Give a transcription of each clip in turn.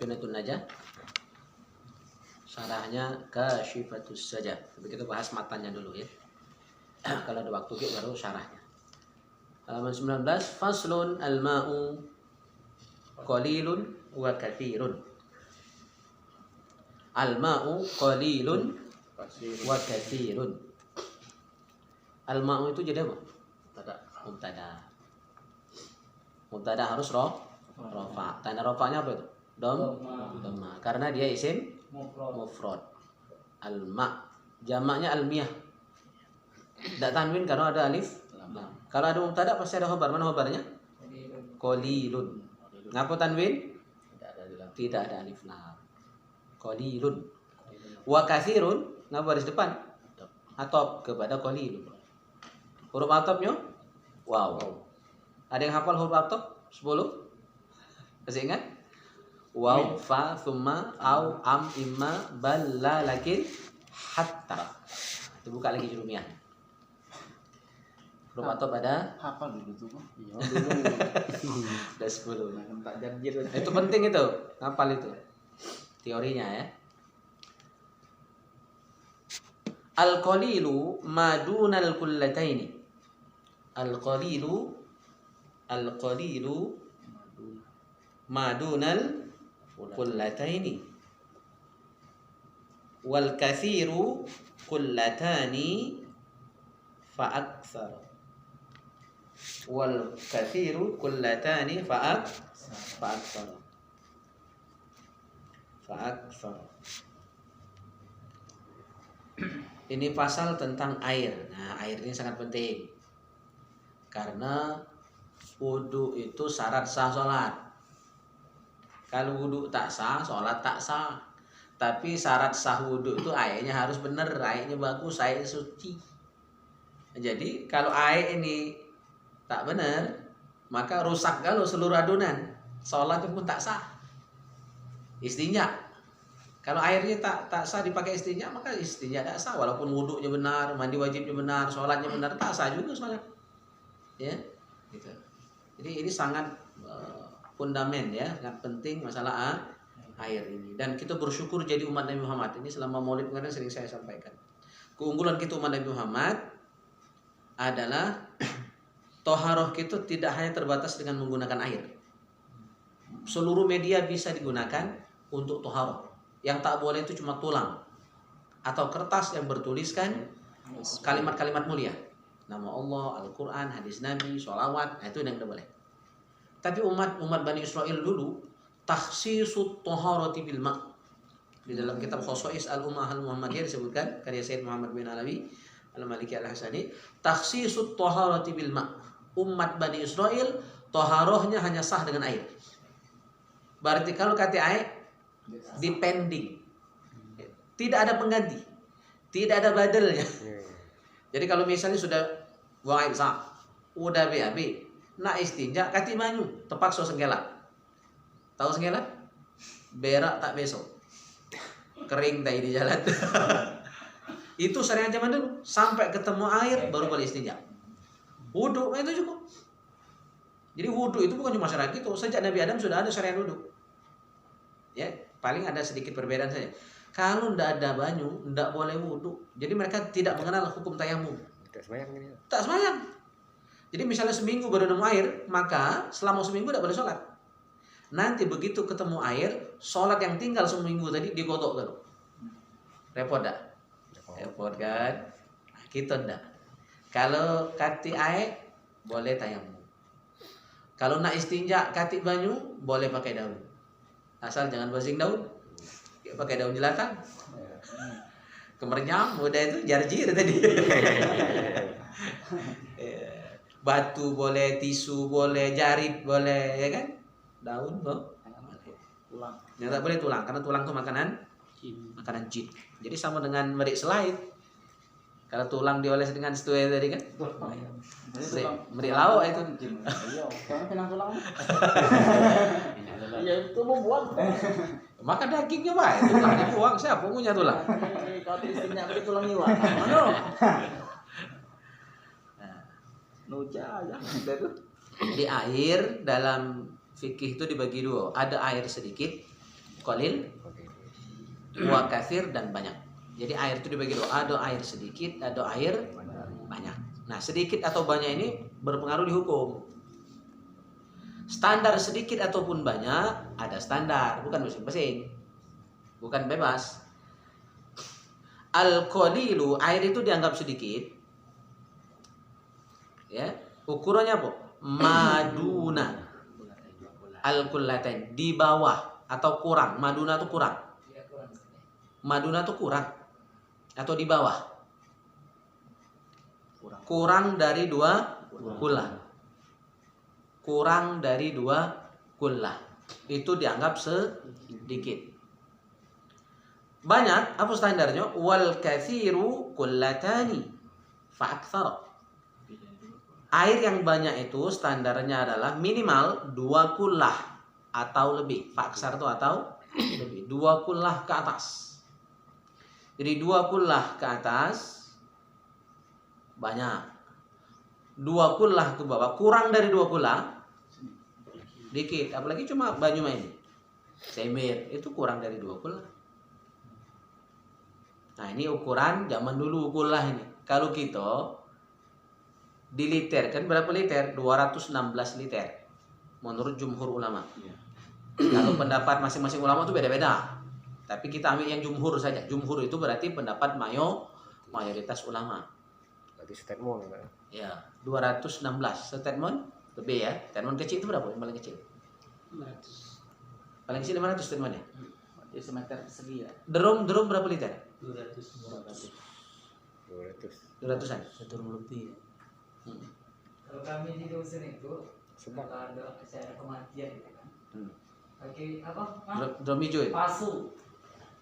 Safinatun Najah. Syarahnya Kasyifatus Sajah. Tapi kita bahas matanya dulu ya. Kalau ada waktu kita baru syarahnya. Halaman 19, faslun al-ma'u qalilun wa katsirun. Al-ma'u qalilun wa katsirun. Al-ma'u itu jadi apa? Mubtada. Mubtada harus rafa. Tanda rafanya apa itu? Dhamma. Karena dia isim mufrad. Al-ma. Jamaknya al-miyah. Tidak tanwin karena ada alif. Kalau ada mubtada pasti ada khabar. Mana khabarnya? Qalilun. Ngapa tanwin? Tidak ada alif lam. Qalilun. Wa katsirun, ngapa baris depan? Atop kepada qalilun. Huruf atopnya wow. Ada yang hafal huruf atop 10? Masih ingat? Waw, fa, thumma, au, am, imma, bal, la, lakin, hatta. Itu buka lagi jurumiyah. Huruf atop ada? Hafal dulu tuh. Iya, dulu. Ada 10. Tak janjir. Itu penting itu, hafal itu. Teorinya ya. Al-qalilu madunal kullataini. Al-qalilu madunal kullataini. Wal katsiru kullatani fa aktsar. Wal katsiru kullatani fa aktsar. Ini pasal tentang air. Nah, air ini sangat penting. Karena wudu itu syarat sah sholat. Kalau wudu tak sah, sholat tak sah. Tapi syarat sah wudu itu airnya harus benar, airnya bagus, airnya suci. Jadi kalau air ini tak benar, maka rusak kalau seluruh adonan. Sholatnya pun tak sah. Istinja. Kalau airnya tak sah dipakai istinja, maka istinja tak sah. Walaupun wudunya benar, mandi wajibnya benar, sholatnya benar, tak sah juga sholat. Ya, gitu. Jadi ini sangat fundament ya, sangat penting masalah air ini. Dan kita bersyukur jadi umat Nabi Muhammad. Ini selama Maulid kemarin sering saya sampaikan. Keunggulan kita umat Nabi Muhammad adalah toharoh kita tidak hanya terbatas dengan menggunakan air. Seluruh media bisa digunakan untuk toharoh. Yang tak boleh itu cuma tulang atau kertas yang bertuliskan kalimat-kalimat mulia. Nama Allah, Al-Quran, hadis Nabi, sholawat, itu yang tidak boleh. Tapi umat Bani Israel dulu takhsisut taharati bil ma'. Di dalam kitab Khosais Al-Ummah Al-Muhammadiyah disebutkan karya Sayyid Muhammad bin Alawi Al-Maliki Al-Hasani, takhsisut taharati bil ma'. Umat Bani Israel taharohnya hanya sah dengan air. Berarti kalau kata air depending, tidak ada pengganti, tidak ada badalnya. Jadi kalau misalnya sudah buang air sah, udah BAB, nak istinja, kati banyu, terpaksa senggela. Tahu senggela? Berak tak besok, kering tadi di jalan. Itu syariat zaman dulu, sampai ketemu air baru boleh istinja. Wudu itu cukup. Jadi wudu itu bukan cuma syariat itu, sejak Nabi Adam sudah ada syariat wudu. Ya, paling ada sedikit perbedaan saja. Kalau tidak ada banyu, tidak boleh wudu. Jadi mereka tidak mengenal hukum tayamum. Tak sembahyang. Jadi misalnya seminggu baru nemu air, maka selama seminggu tidak boleh sholat. Nanti begitu ketemu air, sholat yang tinggal seminggu tadi digodok baru. Repot tak? Repot kan? Nah, kita tidak. Kalau kati air, boleh tayamum. Kalau nak istinja kati banyu, boleh pakai daun. Asal jangan basing daun. Pakai daun jelantang. Kemernyam udah itu jarjir tadi. Batu boleh, tisu boleh, jarit boleh, ya kan? Daun tuh. Tulang. Yang tak boleh tulang, karena tulang itu makanan jin. Jadi sama dengan merik selai. Kalau tulang dioles dengan setue tadi kan? Merik lauk itu. Iya, karena penang tulang. Iya, itu mau buang. Maka dagingnya baik, tulangnya buang. Siapa punya tulang? Kalau istrinya beli tulang iwak. Mana? Nuja ya. Jadi air dalam fikih itu dibagi dua. Ada air sedikit, qalil, wa katsir, dan banyak. Jadi air itu dibagi dua, ada air sedikit, ada air banyak. Nah, sedikit atau banyak ini berpengaruh di hukum. Standar sedikit ataupun banyak ada standar, bukan masing-masing. Bukan bebas. Al-qalilu, air itu dianggap sedikit. Ya, ukurannya apa? Maduna al-kullatain, di bawah atau kurang. Maduna itu kurang. Maduna itu kurang atau di bawah. Kurang dari 2 kullah. Kurang dari 2 kullah. Itu dianggap sedikit. Banyak, apa standarnya? Wal katsiru kullatani fa aktsara. Air yang banyak itu standarnya adalah minimal 2 kullah atau lebih. Faksar itu atau lebih. 2 kullah ke atas. Jadi 2 kullah ke atas banyak. 2 kullah ke bawah, kurang dari 2 kullah dikit. Apalagi cuma Banyumas ini, Semir, itu kurang dari 2 kullah. Nah, ini ukuran zaman dulu kullah ini. Kalau kita di liter, kan berapa liter? 216 liter menurut jumhur ulama. Kalau pendapat masing-masing ulama itu beda-beda, tapi kita ambil yang jumhur saja. Jumhur itu berarti pendapat mayoritas ulama. Berarti statement Ya, 216 statement lebih ya. Statement kecil itu berapa? Yang paling kecil? 500. Paling kecil 500 statementnya. Di semeter persegi ya. Drum berapa liter? 200. 200-an. Turun lebih ya. Kalau kami di dusun itu Sebab kalau ada acara kematian gitu kan, pakai apa? Drum hijau ya? Pasu,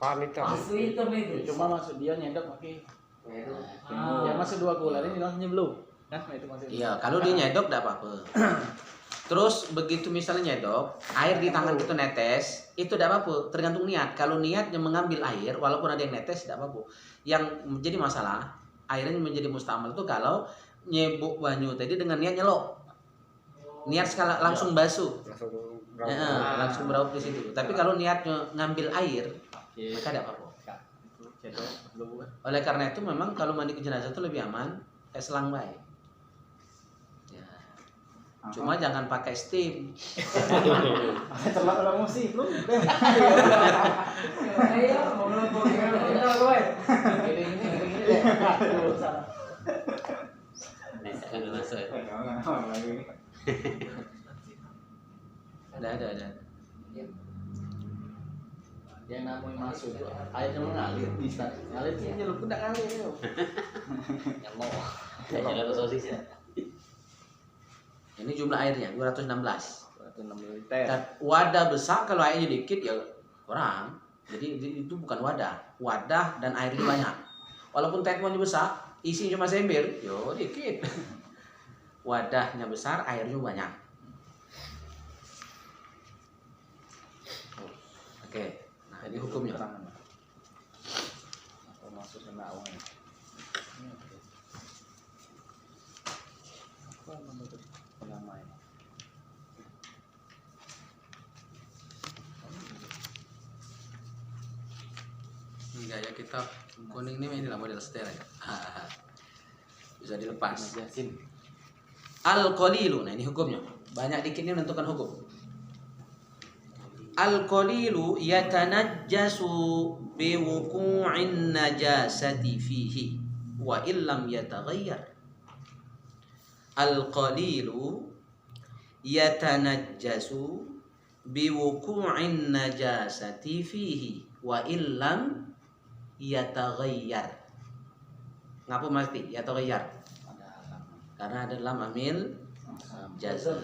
panita. pasu hitam itu. Cuma maksud dia nyendok pakai Ah. yang masuk 2 kullah ini langsung belum. Nah, itu maksudnya. Iya, kalau dia nyedok tidak apa-apa. Terus begitu misalnya nyedok, air di tangan itu netes, itu tidak apa-apa, tergantung niat. Kalau niatnya mengambil air, walaupun ada yang netes tidak apa-apa. Yang menjadi masalah, airnya menjadi mustamal itu kalau nyebuk banyu tadi dengan niat nyelok. Niat sekali langsung basuh. Langsung beraup di situ. Tapi kalau niatnya ngambil air, maka tidak apa-apa. Oleh karena itu memang kalau mandi ke jenazah itu lebih aman selang baik. Ya. Cuma jangan pakai steam. Terlalu emosi belum. Ayo, mau ngelompok kita gue. Ini. Ada. Yang namanya masuk itu airnya mengalir bisa. Ngalir itu jalur kuda ngalir ya. Jalan sosis ya. Ini jumlah airnya 216. 260 liter. Dan wadah besar kalau airnya dikit ya kurang. Jadi itu bukan wadah. Wadah dan airnya banyak. Walaupun teko-nya besar, isi cuma sember, yo dikit. Wadahnya besar, airnya banyak. Oke. Nah, ini hukumnya. Atau masuk ke nawang. Apa menurut ulama ini? Ini gaya kita kuning ini inilah model setel ya. Bisa dilepas. Yasin. Al-qalilu. Nah, ini hukumnya. Banyak dikit ini menentukan hukum. Al-qalilu yatanajjasu biwuqu'in najasati fihi wa illam yataghayyar. Al-qalilu yatanajjasu biwuqu'in najasati fihi wa illam yataghayyar. Ngapa mesti yataghayyar? Karena ada lam amil jazm.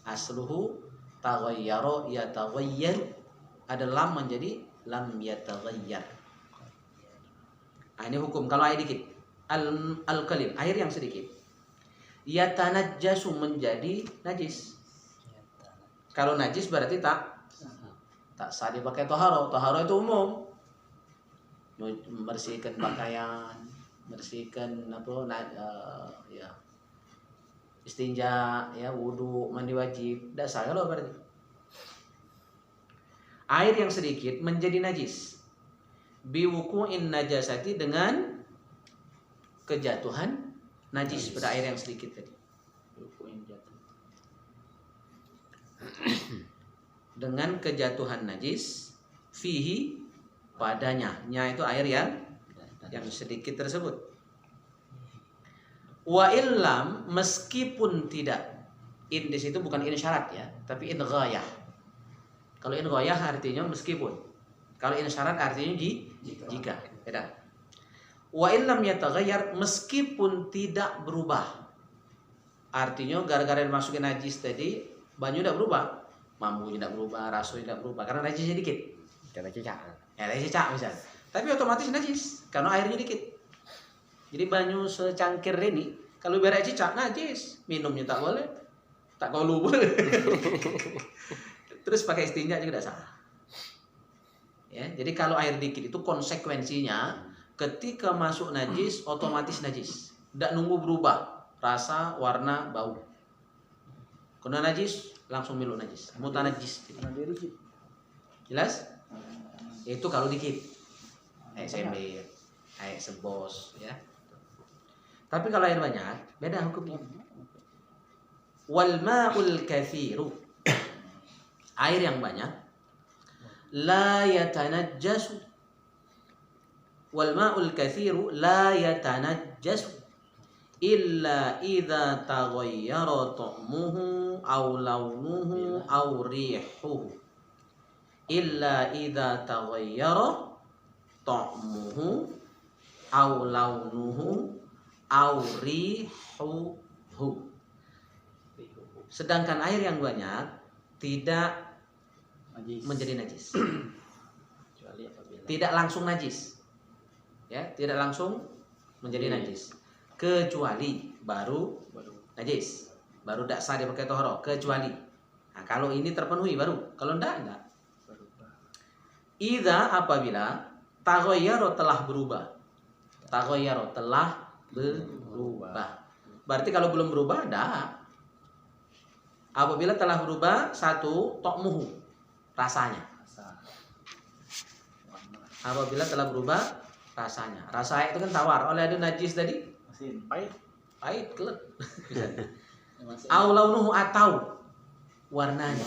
Asluhu taghayyara yataghayyar. Ada lam menjadi lam yataghayyar. Nah, ini hukum kalau air dikit. Al-qalil, air yang sedikit. Yatanajjasu menjadi najis. Kalau najis berarti tak sah dipakai toharo. Toharo itu umum. Membersihkan pakaian, bersihkan ya istinja, ya wudu, mandi wajib, tidak sah kalau berarti. air yang sedikit menjadi najis. Biwuku'in najasati, dengan kejatuhan najis pada air yang sedikit tadi. Dengan kejatuhan najis fihi, padanya. Nya itu air yang sedikit tersebut. Wa illam, meskipun tidak. In di situ bukan in syarat ya, tapi in ghayah. Kalau in ghayah artinya meskipun. Kalau in syarat artinya jika. Beda. Wa illam yataghayyar, meskipun tidak berubah. Artinya gara-gara dimasukin najis tadi, banyu tidak berubah, mambunya tidak berubah, rasanya tidak berubah karena najisnya dikit. Karena cicak. Ya, najis cicak misalnya. Tapi otomatis najis karena airnya dikit. Jadi banyu secangkir ini kalau biar cicak najis, minumnya tak boleh. Tak kolu boleh. Terus pakai istinja juga tidak salah. Ya, jadi kalau air dikit itu konsekuensinya ketika masuk najis otomatis najis. Tidak nunggu berubah rasa, warna, bau. Kena najis langsung milu najis. Mutanajis. Jelas? Itu kalau dikit. Air sembir, air sebos ya. Tapi kalau air banyak beda hukumnya. Wal ma'ul kathiru, air yang banyak, la yatanajjasu. Wal ma'ul kathiru la yatanajjasu illa idza taghayyara ta'muhu aw launuhu aw rihuhu. Illa idza taghayyara ta'muhu aw launuhu aw rihuhu. Sedangkan air yang banyak tidak menjadi najis. Tidak langsung najis. Ya, tidak langsung menjadi najis. Kecuali baru najis. Baru tidak sah dipakai toharo, kecuali. Nah, kalau ini terpenuhi baru. Kalau enggak. Idza, apabila taghayyara, telah berubah. Taghayyara, telah berubah. Berarti kalau belum berubah enggak. Apabila telah berubah, satu, tokmuhu, rasanya. Apabila telah berubah rasanya. Rasa air itu kan tawar. Oleh ada najis tadi, pahit, kelet. Au launuhu, atau warnanya.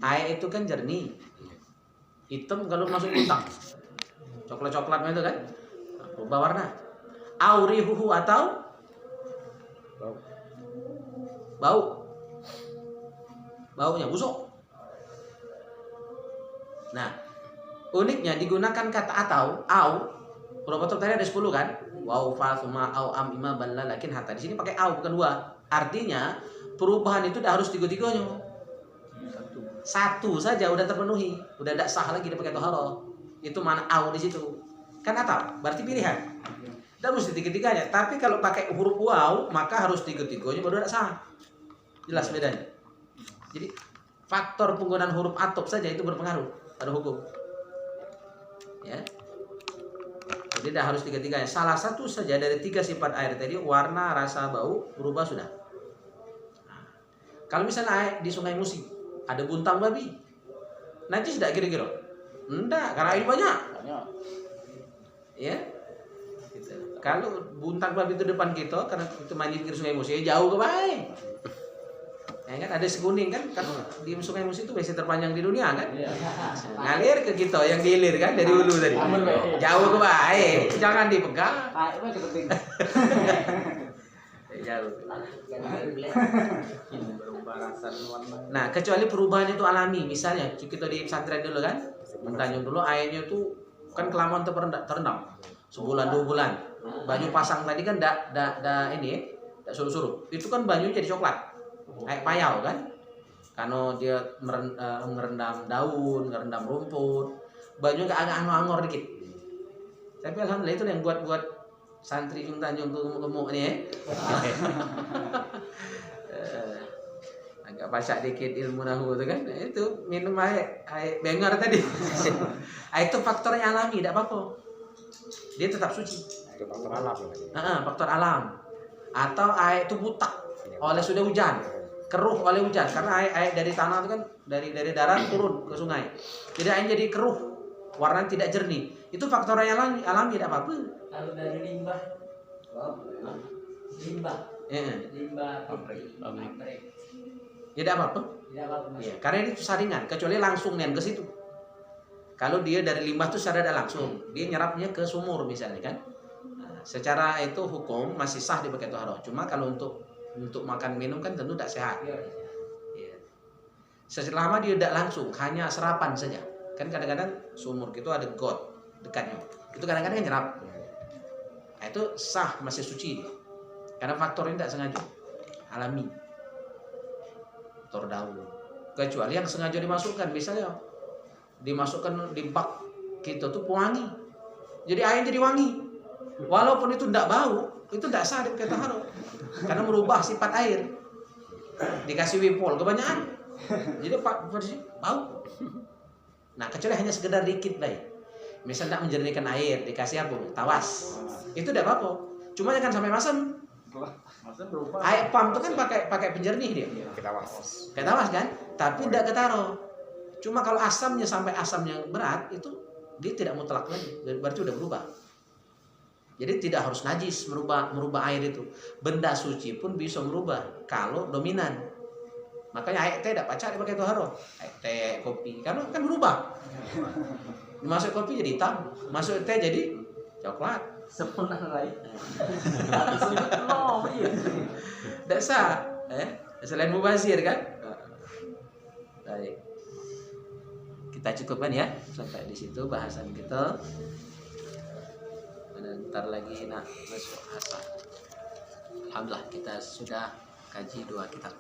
Air itu kan jernih. Hitam kalau masuk kotak. Coklat-coklatnya itu kan berubah warna. Au rihuhu, atau baunya busuk. Nah, uniknya digunakan kata atau, au. Huruf atau tadi ada 10 kan? Waw, fa, suma, au, am, ima, balla, lakin, hatta. Di sini pakai au bukan dua. Artinya perubahan itu tidak harus tiga-tiganya. Satu saja udah terpenuhi, udah tidak sah lagi dipakai toharo. Itu mana au di situ? Kan atau, berarti pilihan. Tidak mesti tiga-tiganya. Tapi kalau pakai huruf waw, maka harus tiga-tiganya baru tidak sah. Jelas bedanya. Jadi faktor penggunaan huruf atop saja itu berpengaruh pada hukum. Ya. Jadi tidak harus tiga-tiganya. Salah satu saja dari 3 sifat air tadi, warna, rasa, bau, berubah sudah. Nah, kalau misalnya air di Sungai Musi ada buntang babi, najis tidak kira-kira? Enggak, karena air banyak. Ya. Gitu. Kalau buntang babi itu depan kita, karena itu mandi di Sungai Musi, jauh ke baik. Ya kan ada seguning kan di Sungai Musi itu biasa terpanjang di dunia kan. Ngalir ke kita yang dihilir kan dari hulu tadi. Jauh ke baik, jangan dipegang. Jauh. Nah, kecuali perubahan itu alami, misalnya kita di pesantren dulu kan, Tanjung dulu airnya itu kan kelamaan terendam sebulan 2 bulan. Baju pasang tadi kan ini suruh-suruh. Itu kan baju jadi coklat. Kayak payau kan, karena dia merendam daun, merendam rumput, baju agak angor dikit. Tapi alhamdulillah itu yang buat santri Jung Tanjung gemuk ini ya. Agak pasak dikit ilmu nahu itu kan, itu minum air bengar tadi. Itu faktornya alami, tidak apa-apa. Dia tetap suci. Itu faktor alam. Faktor alam. Atau air itu butak oleh sudah hujan. keruh oleh hujan karena air dari tanah itu kan dari darat turun ke sungai. Jadi airnya jadi keruh, warnanya tidak jernih. Itu faktor yang alami tidak apa-apa. Kalau dari limbah, limbah Pabrik. pabrik, Tidak apa-apa. tidak apa-apa. Iya, karena itu saringan, kecuali langsung nen ke situ. Kalau dia dari limbah itu secara tidak langsung, dia nyerapnya ke sumur misalnya kan. Nah, secara itu hukum masih sah dipakai toharoh. Cuma kalau untuk makan minum kan tentu tidak sehat. Iya. Iya. Selama dia tidak langsung, hanya serapan saja. Kan kadang-kadang sumur itu ada got dekatnya. Itu kadang-kadang nyerap. Nah, itu sah, masih suci dia. Karena faktornya tidak sengaja, alami. Faktor daun. Kecuali yang sengaja dimasukkan, misalnya dimasukkan di bak kita tuh pewangi. Jadi air jadi wangi. Walaupun itu tidak bau, itu tidak sah dipakai taharoh. Karena merubah sifat air. Dikasih wipol kebanyakan. Jadi bau. Nah, kecuali hanya sekedar dikit baik. Misal tidak menjernihkan air, dikasih apa? Tawas. Itu tidak apa-apa. Cuma jangan sampai masam. Maksudnya berubah. Air pam itu kan pakai penjernih dia. Kita was. Kayak tawas kan? Tapi tidak ketaro. Cuma kalau asamnya sampai asam yang berat itu dia tidak mutlak lagi. Berarti udah berubah. Jadi tidak harus najis merubah air itu. Benda suci pun bisa merubah kalau dominan. Makanya air teh tidak pacak dipakai toharoh. Air teh, kopi, karena kan berubah. Masuk kopi jadi hitam, masuk teh jadi coklat. Sempurna lain. Tidak sah, selain mubazir kan. Baik, kita cukupkan ya sampai di situ bahasan kita. Bentar lagi nak masuk asar. Alhamdulillah kita sudah kaji 2 kitab.